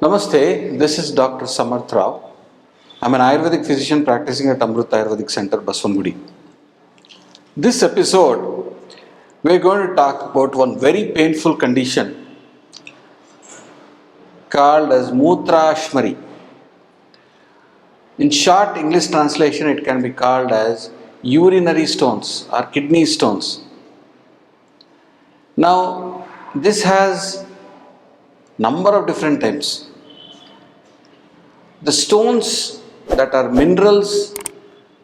Namaste, this is Dr. Samarth Rao. I'm an Ayurvedic physician practicing at Amrut Ayurvedic Center, Baswangudi. This episode, we're going to talk about one very painful condition called as Mutrashmari. In short English translation, it can be called as urinary stones or kidney stones. Now, this has number of different types. The stones that are minerals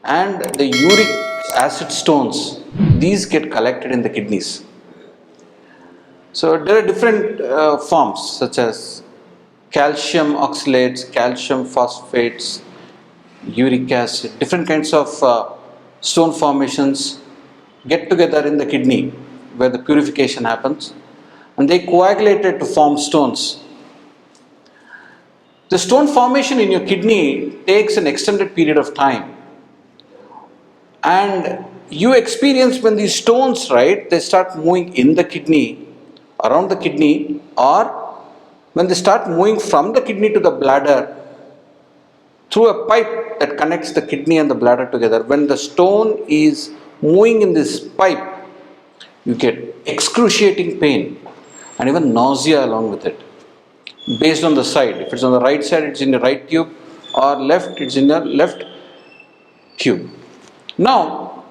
and the uric acid stones, these get collected in the kidneys. So there are different forms such as calcium oxalates, calcium phosphates, uric acid, different kinds of stone formations get together in the kidney where the purification happens and they coagulate it to form stones. The stone formation in your kidney takes an extended period of time, and you experience when these stones, they start moving in the kidney, around the kidney, or when they start moving from the kidney to the bladder through a pipe that connects the kidney and the bladder together. When the stone is moving in this pipe, you get excruciating pain and even nausea along with it, based on the side. If it's on the right side, it's in the right tube, or left, it's in the left tube. Now,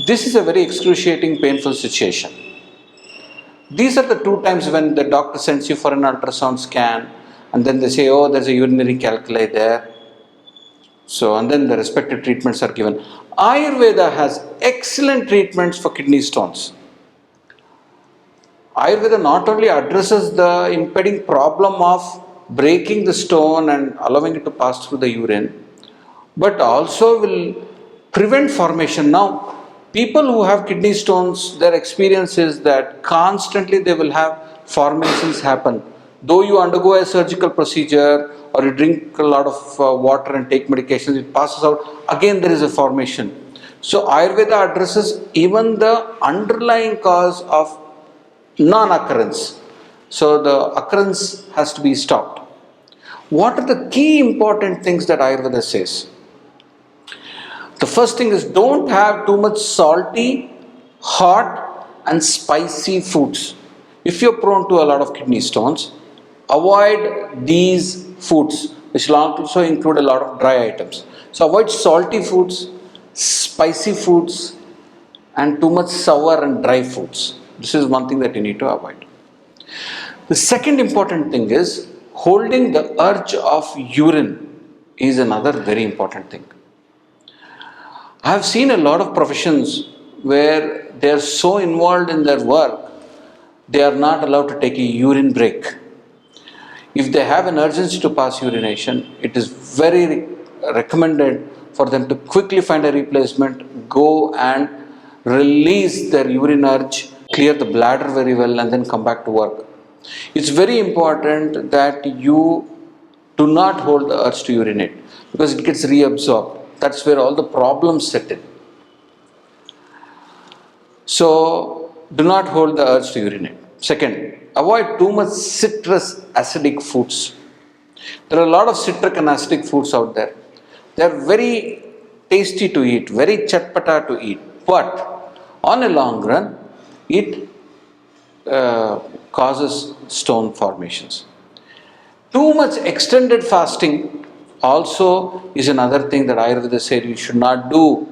this is a very excruciating, painful situation. These are the two times when the doctor sends you for an ultrasound scan, and then they say, oh, there's a urinary calculi there. So, and then the respective treatments are given. Ayurveda has excellent treatments for kidney stones. Ayurveda not only addresses the impeding problem of breaking the stone and allowing it to pass through the urine, but also will prevent formation. Now, people who have kidney stones, their experience is that constantly they will have formations happen. Though you undergo a surgical procedure or you drink a lot of water and take medications, it passes out, again there is a formation. So Ayurveda addresses even the underlying cause of non-occurrence. So the occurrence has to be stopped. What are the key important things that Ayurveda says? The first thing is, don't have too much salty, hot and spicy foods. If you're prone to a lot of kidney stones, avoid these foods, which will also include a lot of dry items. So avoid salty foods, spicy foods and too much sour and dry foods. This is one thing that you need to avoid. The second important thing is, holding the urge of urine is another very important thing. I have seen a lot of professions where they are so involved in their work, they are not allowed to take a urine break. If they have an urgency to pass urination, it is very recommended for them to quickly find a replacement, go and release their urine urge, clear the bladder very well and then come back to work. It's very important that you do not hold the urge to urinate because it gets reabsorbed. That's where all the problems set in. So, do not hold the urge to urinate. Second, avoid too much citrus acidic foods. There are a lot of citric and acidic foods out there. They are very tasty to eat, very chatpata to eat, but on a long run, it causes stone formations. Too much extended fasting also is another thing that Ayurveda said you should not do.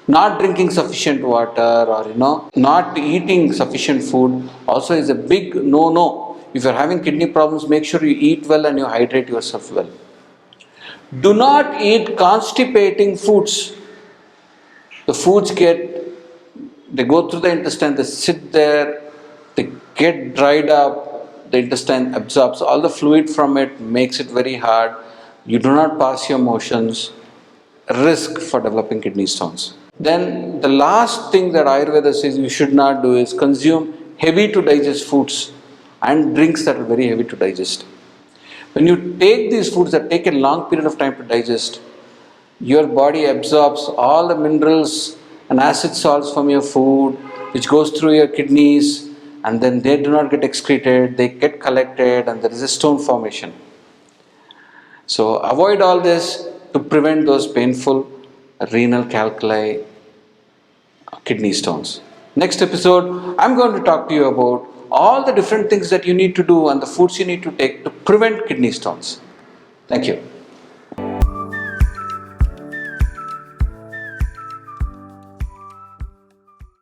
Not drinking sufficient water or not eating sufficient food also is a big no-no. If you are having kidney problems, make sure you eat well and you hydrate yourself well. Do not eat constipating foods. The foods they go through the intestine, they sit there, they get dried up, the intestine absorbs all the fluid from it, makes it very hard. You do not pass your motions, risk for developing kidney stones. Then the last thing that Ayurveda says you should not do is consume heavy to digest foods and drinks that are very heavy to digest. When you take these foods that take a long period of time to digest, your body absorbs all the minerals and acid salts from your food, which goes through your kidneys, and then they do not get excreted, they get collected and there is a stone formation. So avoid all this to prevent those painful renal calculi, kidney stones. Next episode, I'm going to talk to you about all the different things that you need to do and the foods you need to take to prevent kidney stones. Thank you.